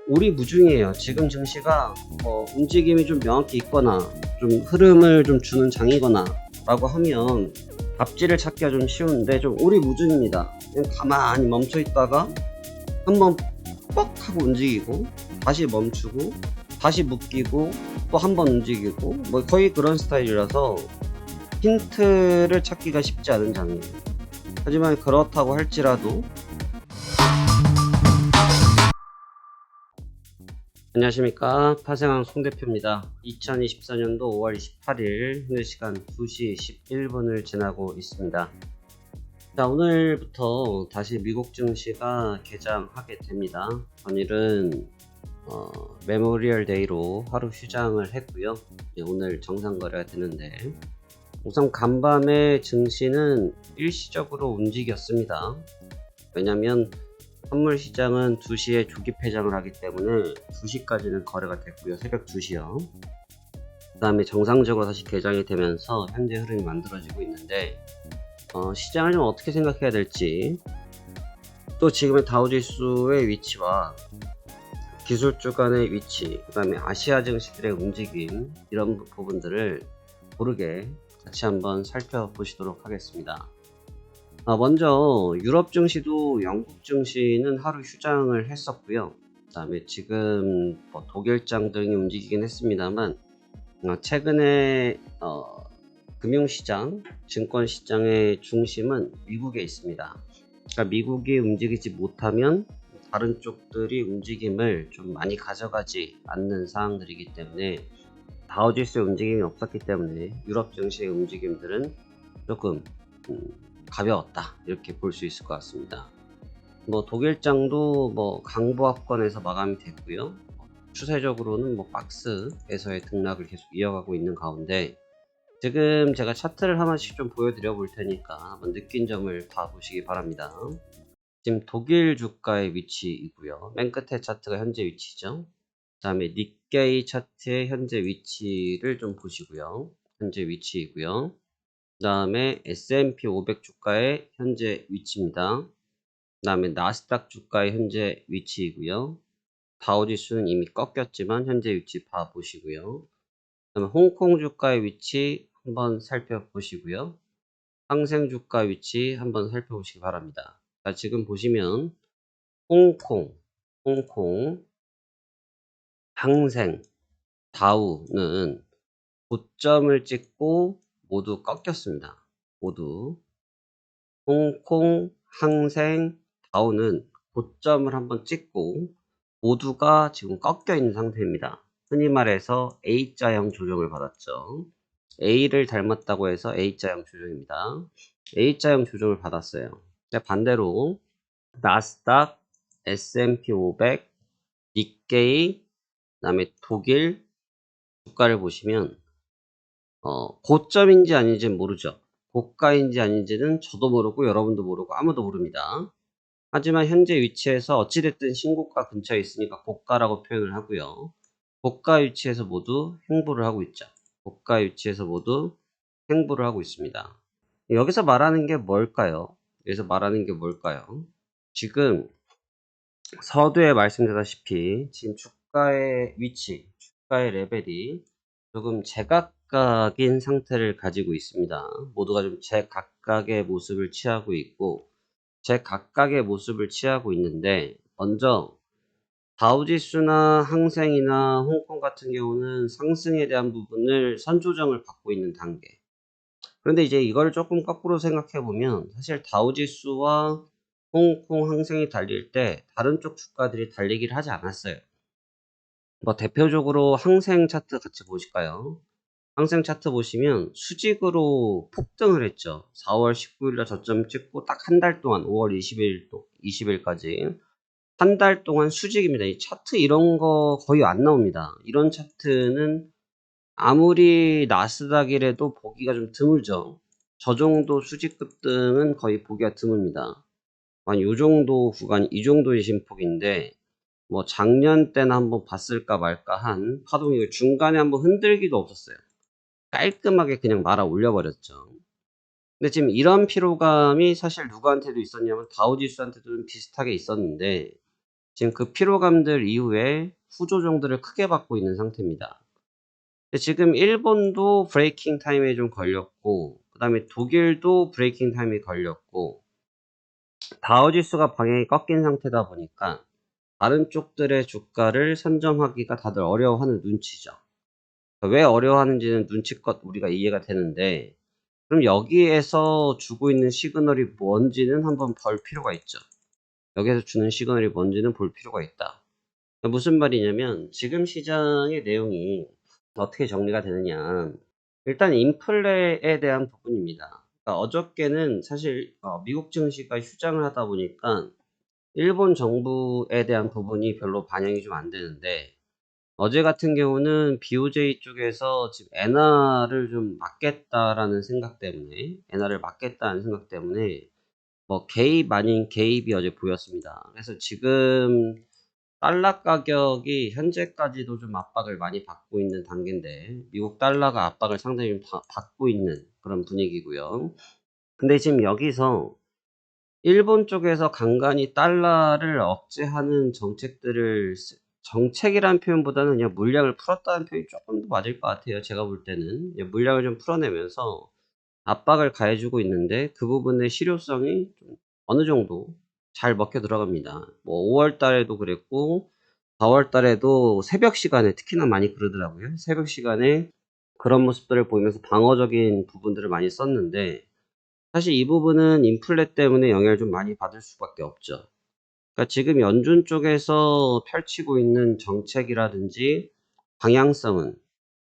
오리무중이에요. 지금 증시가 움직임이 좀 명확히 있거나 좀 흐름을 좀 주는 장이거나 라고 하면 갑질을 찾기가 좀 쉬운데 좀 오리무중입니다. 그냥 가만히 멈춰 있다가 한번 뻑 하고 움직이고 다시 멈추고 다시 묶이고 또 한 번 움직이고 뭐 거의 그런 스타일이라서 힌트를 찾기가 쉽지 않은 장이에요. 하지만 그렇다고 할지라도 안녕하십니까, 파생왕 송대표입니다. 2024년도 5월 28일 현재 시간 2시 11분을 지나고 있습니다. 자, 오늘부터 다시 미국 증시가 개장하게 됩니다. 전일은 메모리얼 데이로 하루 휴장을 했고요. 오늘 정상 거래가 되는데 우선 간밤에 증시는 일시적으로 움직였습니다. 왜냐면 선물 시장은 2시에 조기 폐장을 하기 때문에 2시까지는 거래가 됐고요. 새벽 2시요. 그 다음에 정상적으로 다시 개장이 되면서 현재 흐름이 만들어지고 있는데 시장을 좀 어떻게 생각해야 될지, 또 지금의 다우지수의 위치와 기술주 간의 위치, 그 다음에 아시아 증시들의 움직임, 이런 부분들을 고르게 같이 한번 살펴보시도록 하겠습니다. 먼저 유럽 증시도 영국 증시는 하루 휴장을 했었고요. 그 다음에 지금 독일장 등이 움직이긴 했습니다만 최근에 금융시장, 증권시장의 중심은 미국에 있습니다. 그러니까 미국이 움직이지 못하면 다른 쪽들이 움직임을 좀 많이 가져가지 않는 상황들이기 때문에 다우지수의 움직임이 없었기 때문에 유럽 증시의 움직임들은 조금 가벼웠다, 이렇게 볼 수 있을 것 같습니다. 독일장도 강보합권에서 마감이 됐고요. 추세적으로는 박스에서의 등락을 계속 이어가고 있는 가운데, 지금 제가 차트를 하나씩 좀 보여드려 볼 테니까 한번 느낀 점을 봐 보시기 바랍니다. 지금 독일 주가의 위치이고요. 맨 끝에 차트가 현재 위치죠. 그 다음에 니케이 차트의 현재 위치를 좀 보시고요. 현재 위치이고요. 그 다음에 S&P 500 주가의 현재 위치입니다. 그 다음에 나스닥 주가의 현재 위치이고요. 다우지수는 이미 꺾였지만 현재 위치 봐보시고요. 그 다음에 홍콩 주가의 위치 한번 살펴보시고요. 항생 주가 위치 한번 살펴보시기 바랍니다. 자, 지금 보시면 홍콩, 항생, 다우는 고점을 찍고 모두 꺾였습니다. 모두 홍콩, 항생, 다우는 고점을 한번 찍고 모두가 지금 꺾여 있는 상태입니다. 흔히 말해서 A자형 조정을 받았죠. A를 닮았다고 해서 A자형 조정입니다. A자형 조정을 받았어요. 반대로 나스닥, S&P 500, 니케이, 그 다음에 독일 주가를 보시면 고점인지 아닌지 모르죠. 고가인지 아닌지는 저도 모르고 여러분도 모르고 아무도 모릅니다. 하지만 현재 위치에서 어찌됐든 신고가 근처에 있으니까 고가라고 표현을 하고요. 고가 위치에서 모두 횡보를 하고 있죠. 고가 위치에서 모두 횡보를 하고 있습니다. 여기서 말하는 게 뭘까요? 지금 서두에 말씀드렸다시피 지금 주가의 위치, 주가의 레벨이 조금 제각각인 상태를 가지고 있습니다. 모두가 좀 제각각의 모습을 취하고 있고, 제각각의 모습을 취하고 있는데, 먼저 다우지수나 항생이나 홍콩 같은 경우는 상승에 대한 부분을 선조정을 받고 있는 단계. 그런데 이제 이걸 조금 거꾸로 생각해 보면 사실 다우지수와 홍콩, 항생이 달릴 때 다른 쪽 주가들이 달리기를 하지 않았어요. 대표적으로 항생 차트 같이 보실까요? 항생 차트 보시면 수직으로 폭등을 했죠. 4월 19일날 저점 찍고 딱 한 달 동안 5월 20일까지 한 달 동안 수직입니다. 이 차트 이런 거 거의 안 나옵니다. 이런 차트는 아무리 나스닥이라도 보기가 좀 드물죠. 저 정도 수직 급등은 거의 보기가 드뭅니다. 한 요 정도 구간, 이 정도의 진폭인데 작년 때나 한번 봤을까 말까 한 파동이 중간에 한번 흔들기도 없었어요. 깔끔하게 그냥 말아 올려버렸죠. 근데 지금 이런 피로감이 사실 누구한테도 있었냐면 다우지수한테도 좀 비슷하게 있었는데, 지금 그 피로감들 이후에 후조정들을 크게 받고 있는 상태입니다. 근데 지금 일본도 브레이킹 타임에 좀 걸렸고, 그 다음에 독일도 브레이킹 타임이 걸렸고, 다우지수가 방향이 꺾인 상태다 보니까 다른 쪽들의 주가를 선점하기가 다들 어려워하는 눈치죠. 왜 어려워하는지는 눈치껏 우리가 이해가 되는데, 그럼 여기에서 주고 있는 시그널이 뭔지는 한번 볼 필요가 있죠. 여기에서 주는 시그널이 뭔지는 볼 필요가 있다. 무슨 말이냐면 지금 시장의 내용이 어떻게 정리가 되느냐. 일단 인플레에 대한 부분입니다. 그러니까 어저께는 사실 미국 증시가 휴장을 하다 보니까 일본 정부에 대한 부분이 별로 반영이 좀 안 되는데, 어제 같은 경우는 BOJ 쪽에서 지금 엔화를 좀 막겠다라는 생각 때문에, 엔화를 막겠다는 생각 때문에 뭐 개입 아닌 개입이 어제 보였습니다. 그래서 지금 달러 가격이 현재까지도 좀 압박을 많이 받고 있는 단계인데, 미국 달러가 압박을 상당히 좀 받고 있는 그런 분위기고요. 근데 지금 여기서 일본 쪽에서 간간히 달러를 억제하는 정책들을 정책이라는 표현보다는 그냥 물량을 풀었다는 표현이 조금 더 맞을 것 같아요. 제가 볼 때는 물량을 좀 풀어내면서 압박을 가해주고 있는데, 그 부분의 실효성이 좀 어느 정도 잘 먹혀 들어갑니다. 뭐 5월 달에도 그랬고 4월 달에도 새벽 시간에 특히나 많이 그러더라고요. 새벽 시간에 그런 모습들을 보이면서 방어적인 부분들을 많이 썼는데, 사실 이 부분은 인플레 때문에 영향을 좀 많이 받을 수밖에 없죠. 그러니까 지금 연준 쪽에서 펼치고 있는 정책이라든지 방향성은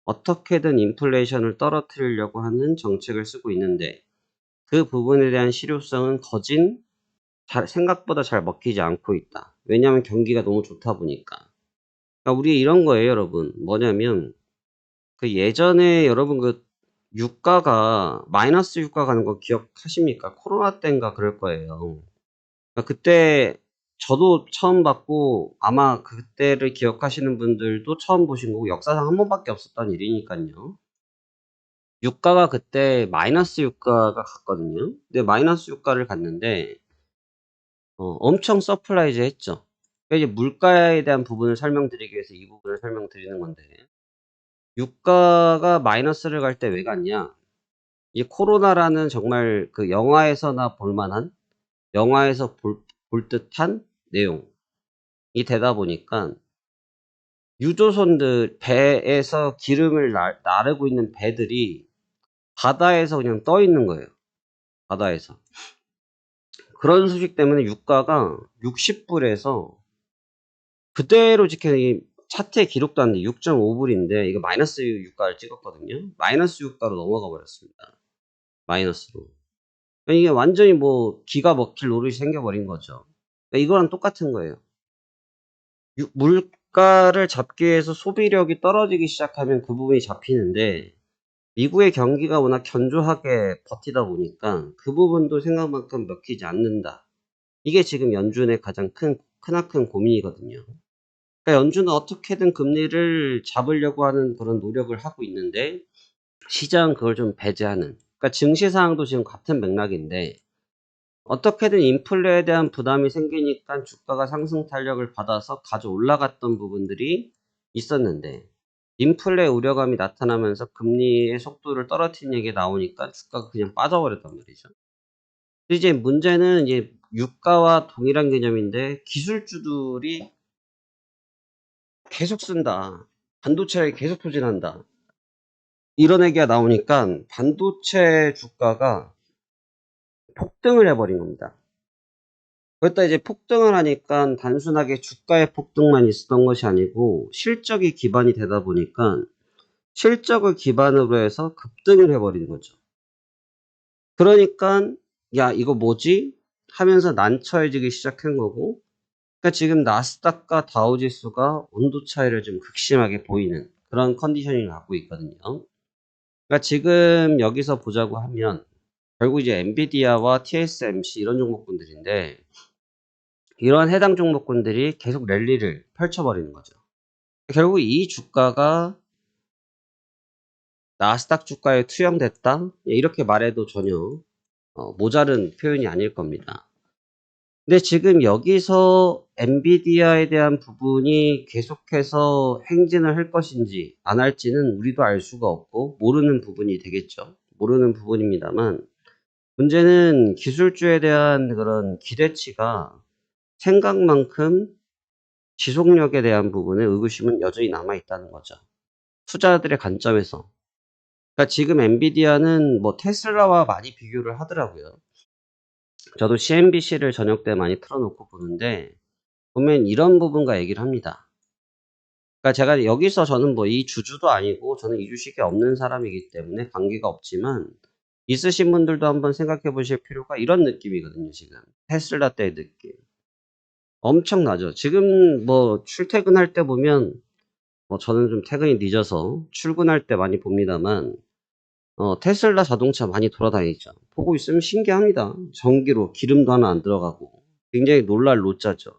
어떻게든 인플레이션을 떨어뜨리려고 하는 정책을 쓰고 있는데, 그 부분에 대한 실효성은 생각보다 잘 먹히지 않고 있다. 왜냐하면 경기가 너무 좋다 보니까. 그러니까 우리 이런 거예요, 여러분. 뭐냐면 그 예전에 여러분 그 유가가 마이너스 유가 가는 거 기억하십니까? 코로나 때인가 그럴 거예요. 그러니까 그때 저도 처음 봤고 아마 그때를 기억하시는 분들도 처음 보신 거고, 역사상 한 번밖에 없었던 일이니까요. 유가가 그때 마이너스 유가가 갔거든요. 근데 마이너스 유가를 갔는데 엄청 서프라이즈 했죠. 그러니까 이제 물가에 대한 부분을 설명드리기 위해서 이 부분을 설명드리는 건데, 유가가 마이너스를 갈 때 왜 갔냐? 이 코로나라는 정말 그 영화에서나 볼만한, 영화에서 볼 듯한 내용이 되다 보니까 유조선들, 배에서 기름을 나르고 있는 배들이 바다에서 그냥 떠 있는 거예요. 바다에서. 그런 소식 때문에 유가가 60불에서 그대로 지켜낸 차트에 기록도 안 돼. 6.5불인데 이거 마이너스 유가를 찍었거든요. 마이너스 유가로 넘어가 버렸습니다. 마이너스로. 그러니까 이게 완전히 뭐 기가 먹힐 노릇이 생겨버린 거죠. 그러니까 이거랑 똑같은 거예요. 물가를 잡기 위해서 소비력이 떨어지기 시작하면 그 부분이 잡히는데, 미국의 경기가 워낙 견조하게 버티다 보니까 그 부분도 생각만큼 먹히지 않는다. 이게 지금 연준의 가장 크나큰 고민이거든요. 그러니까 연준은 어떻게든 금리를 잡으려고 하는 그런 노력을 하고 있는데, 시장은 그걸 좀 배제하는. 그러니까 증시 상황도 지금 같은 맥락인데, 어떻게든 인플레에 대한 부담이 생기니까 주가가 상승 탄력을 받아서 가져 올라갔던 부분들이 있었는데, 인플레 우려감이 나타나면서 금리의 속도를 떨어뜨리는 얘기가 나오니까 주가가 그냥 빠져버렸단 말이죠. 근데 이제 문제는 이제 유가와 동일한 개념인데, 기술주들이 계속 쓴다. 반도체를 계속 투진한다. 이런 얘기가 나오니까 반도체 주가가 폭등을 해버린 겁니다. 그랬다 이제 폭등을 하니까 단순하게 주가의 폭등만 있었던 것이 아니고 실적이 기반이 되다 보니까 실적을 기반으로 해서 급등을 해버린 거죠. 그러니까 야 이거 뭐지? 하면서 난처해지기 시작한 거고, 그러니까 지금 나스닥과 다우지수가 온도 차이를 좀 극심하게 보이는 그런 컨디셔닝을 갖고 있거든요. 그러니까 지금 여기서 보자고 하면 결국 이제 엔비디아와 TSMC 이런 종목군들인데, 이러한 해당 종목군들이 계속 랠리를 펼쳐버리는 거죠. 결국 이 주가가 나스닥 주가에 투영됐다? 이렇게 말해도 전혀 모자른 표현이 아닐 겁니다. 근데 지금 여기서 엔비디아에 대한 부분이 계속해서 행진을 할 것인지 안 할지는 우리도 알 수가 없고 모르는 부분이 되겠죠. 모르는 부분입니다만 문제는 기술주에 대한 그런 기대치가 생각만큼 지속력에 대한 부분에 의구심은 여전히 남아있다는 거죠. 투자들의 관점에서. 그러니까 지금 엔비디아는 뭐 테슬라와 많이 비교를 하더라고요. 저도 CNBC를 저녁 때 많이 틀어놓고 보는데 보면 이런 부분과 얘기를 합니다. 그러니까 제가 여기서 저는 뭐 이 주주도 아니고 저는 이 주식에 없는 사람이기 때문에 관계가 없지만 있으신 분들도 한번 생각해 보실 필요가 이런 느낌이거든요. 지금 테슬라 때의 느낌 엄청나죠. 지금 뭐 출퇴근할 때 보면 뭐 저는 좀 퇴근이 늦어서 출근할 때 많이 봅니다만 테슬라 자동차 많이 돌아다니죠. 보고 있으면 신기합니다. 전기로 기름도 하나 안 들어가고 굉장히 놀랄 노자죠.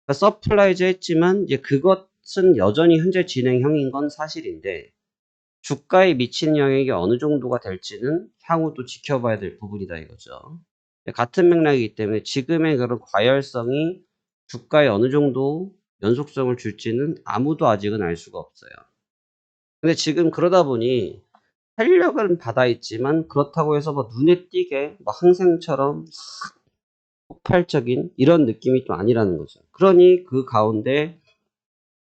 그러니까 서플라이즈 했지만 이제 그것은 여전히 현재 진행형인 건 사실인데 주가에 미치는 영향이 어느 정도가 될지는 향후 또 지켜봐야 될 부분이다 이거죠. 같은 맥락이기 때문에 지금의 그런 과열성이 주가에 어느 정도 연속성을 줄지는 아무도 아직은 알 수가 없어요. 근데 지금 그러다 보니 탄력은 받아있지만 그렇다고 해서 뭐 눈에 띄게 뭐 항생처럼 폭발적인 이런 느낌이 또 아니라는 거죠. 그러니 그 가운데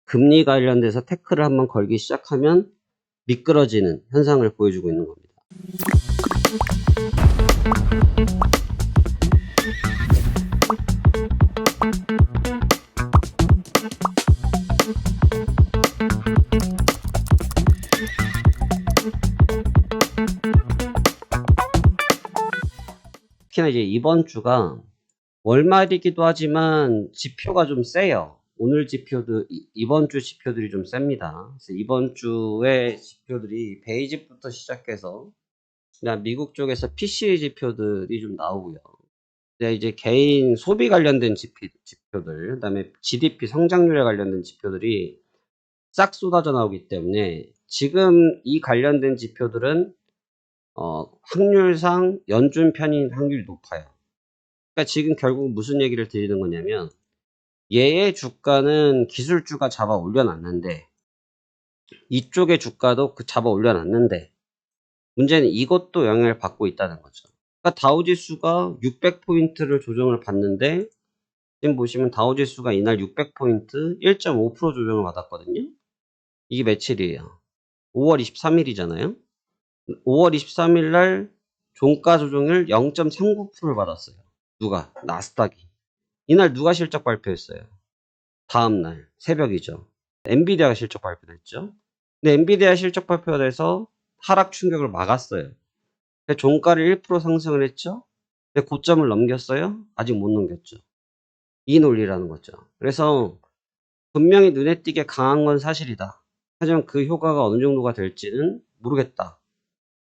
금리 관련돼서 태클을 한번 걸기 시작하면 미끄러지는 현상을 보여주고 있는 겁니다. 특히나 이제 이번 주가 월말이기도 하지만 지표가 좀 세요. 오늘 지표도 이번 주 지표들이 좀 셉니다. 그래서 이번 주의 지표들이 베이직부터 시작해서 그냥 미국 쪽에서 PCE 지표들이 좀 나오고요. 이제 개인 소비 관련된 지표들, 그다음에 GDP 성장률에 관련된 지표들이 싹 쏟아져 나오기 때문에 지금 이 관련된 지표들은 확률상 연준 편인 확률이 높아요. 그러니까 지금 결국 무슨 얘기를 드리는 거냐면 얘의 주가는 기술주가 잡아 올려놨는데 이쪽의 주가도 그 잡아 올려놨는데 문제는 이것도 영향을 받고 있다는 거죠. 그러니까 다우지수가 600포인트를 조정을 받는데 지금 보시면 다우지수가 이날 600포인트 1.5% 조정을 받았거든요. 이게 며칠이에요? 5월 23일이잖아요. 5월 23일 날 종가 조정을 0.39%를 받았어요. 누가? 나스닥이. 이날 누가 실적 발표했어요? 다음날 새벽이죠. 엔비디아가 실적 발표됐죠. 근데 엔비디아 실적 발표가 돼서 하락 충격을 막았어요. 종가를 1% 상승을 했죠. 근데 고점을 넘겼어요? 아직 못 넘겼죠. 이 논리라는 거죠. 그래서 분명히 눈에 띄게 강한 건 사실이다. 하지만 그 효과가 어느 정도가 될지는 모르겠다.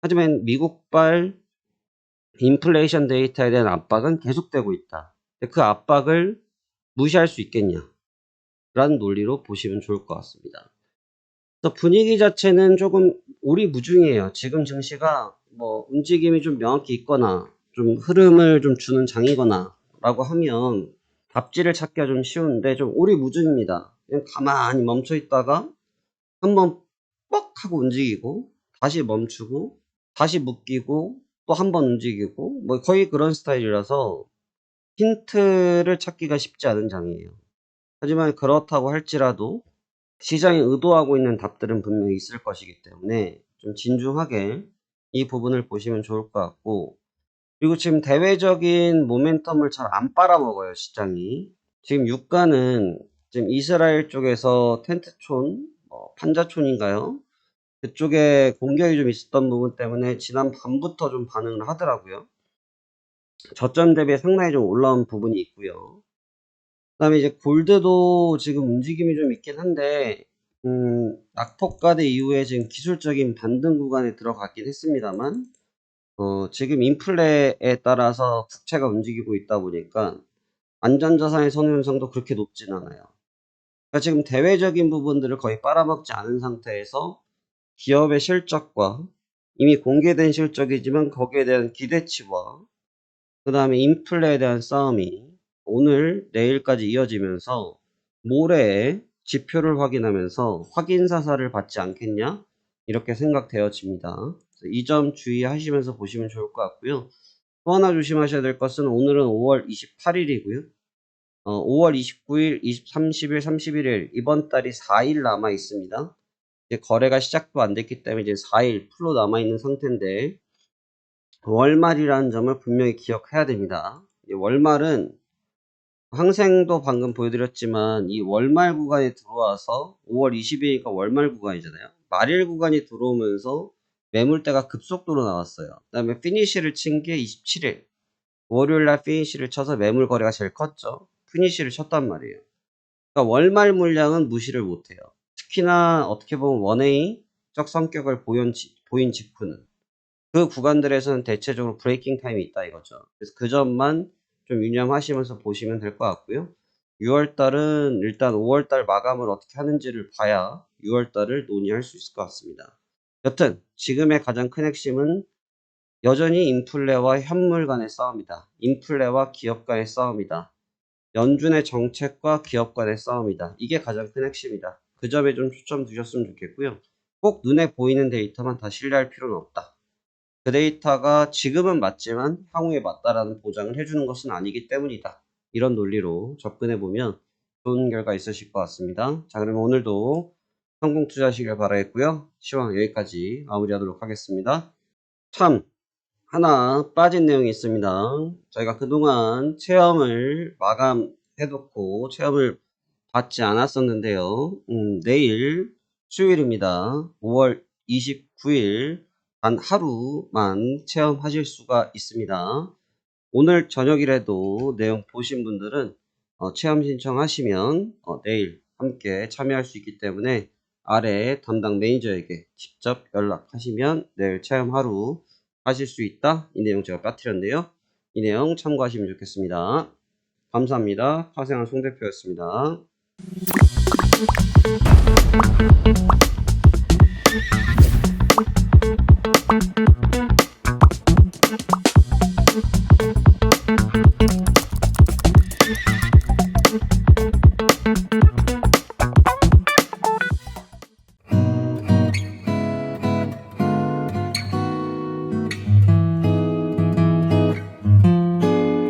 하지만 미국발 인플레이션 데이터에 대한 압박은 계속되고 있다. 그 압박을 무시할 수 있겠냐? 라는 논리로 보시면 좋을 것 같습니다. 그래서 분위기 자체는 조금 오리무중이에요. 지금 증시가 뭐 움직임이 좀 명확히 있거나 좀 흐름을 좀 주는 장이거나 라고 하면 답지를 찾기가 좀 쉬운데 좀 오리무중입니다. 그냥 가만히 멈춰 있다가 한번 뻑 하고 움직이고 다시 멈추고 다시 묶이고 또 한번 움직이고 뭐 거의 그런 스타일이라서 힌트를 찾기가 쉽지 않은 장이에요. 하지만 그렇다고 할지라도 시장이 의도하고 있는 답들은 분명히 있을 것이기 때문에 좀 진중하게 이 부분을 보시면 좋을 것 같고, 그리고 지금 대외적인 모멘텀을 잘 안 빨아먹어요, 시장이. 지금 유가는 지금 이스라엘 쪽에서 텐트촌, 판자촌인가요? 그쪽에 공격이 좀 있었던 부분 때문에 지난 밤부터 좀 반응을 하더라고요. 저점 대비 상당히 좀 올라온 부분이 있고요. 그다음에 이제 골드도 지금 움직임이 좀 있긴 한데 낙폭과대 이후에 지금 기술적인 반등 구간에 들어갔긴 했습니다만 지금 인플레에 따라서 국채가 움직이고 있다 보니까 안전자산의 선호 현상도 그렇게 높진 않아요. 그러니까 지금 대외적인 부분들을 거의 빨아먹지 않은 상태에서 기업의 실적과 이미 공개된 실적이지만 거기에 대한 기대치와 그 다음에 인플레에 대한 싸움이 오늘 내일까지 이어지면서 모레 지표를 확인하면서 확인사살을 받지 않겠냐 이렇게 생각되어집니다. 이 점 주의하시면서 보시면 좋을 것 같고요. 또 하나 조심하셔야 될 것은 오늘은 5월 28일이고요. 5월 29일, 30일, 31일 이번 달이 4일 남아 있습니다. 이제 거래가 시작도 안 됐기 때문에 이제 4일 풀로 남아 있는 상태인데 월말이라는 점을 분명히 기억해야 됩니다. 월말은 항생도 방금 보여드렸지만 이 월말 구간에 들어와서 5월 20일이니까 월말 구간이잖아요. 말일 구간이 들어오면서 매물대가 급속도로 나왔어요. 그 다음에 피니시를 친 게 27일 월요일날 피니시를 쳐서 매물 거래가 제일 컸죠. 피니시를 쳤단 말이에요. 그러니까 월말 물량은 무시를 못해요. 특히나 어떻게 보면 원웨이적 성격을 보인 직후는 그 구간들에서는 대체적으로 브레이킹 타임이 있다 이거죠. 그래서 그 점만 좀 유념하시면서 보시면 될 것 같고요. 6월달은 일단 5월달 마감을 어떻게 하는지를 봐야 6월달을 논의할 수 있을 것 같습니다. 여튼 지금의 가장 큰 핵심은 여전히 인플레와 현물 간의 싸움이다. 인플레와 기업 간의 싸움이다. 연준의 정책과 기업 간의 싸움이다. 이게 가장 큰 핵심이다. 그 점에 좀 초점 두셨으면 좋겠고요. 꼭 눈에 보이는 데이터만 다 신뢰할 필요는 없다. 그 데이터가 지금은 맞지만 향후에 맞다라는 보장을 해주는 것은 아니기 때문이다. 이런 논리로 접근해보면 좋은 결과 있으실 것 같습니다. 자, 그러면 오늘도 성공 투자하시길 바라겠고요. 시황 여기까지 마무리하도록 하겠습니다. 참 하나 빠진 내용이 있습니다. 저희가 그동안 체험을 마감해놓고 체험을 받지 않았었는데요. 내일 수요일입니다. 5월 29일 단 하루만 체험하실 수가 있습니다. 오늘 저녁이라도 내용 보신 분들은 체험 신청하시면 내일 함께 참여할 수 있기 때문에 아래 담당 매니저에게 직접 연락하시면 내일 체험 하루 하실 수 있다. 이 내용 제가 빠뜨렸는데요. 이 내용 참고하시면 좋겠습니다. 감사합니다. 화생한 송 대표였습니다.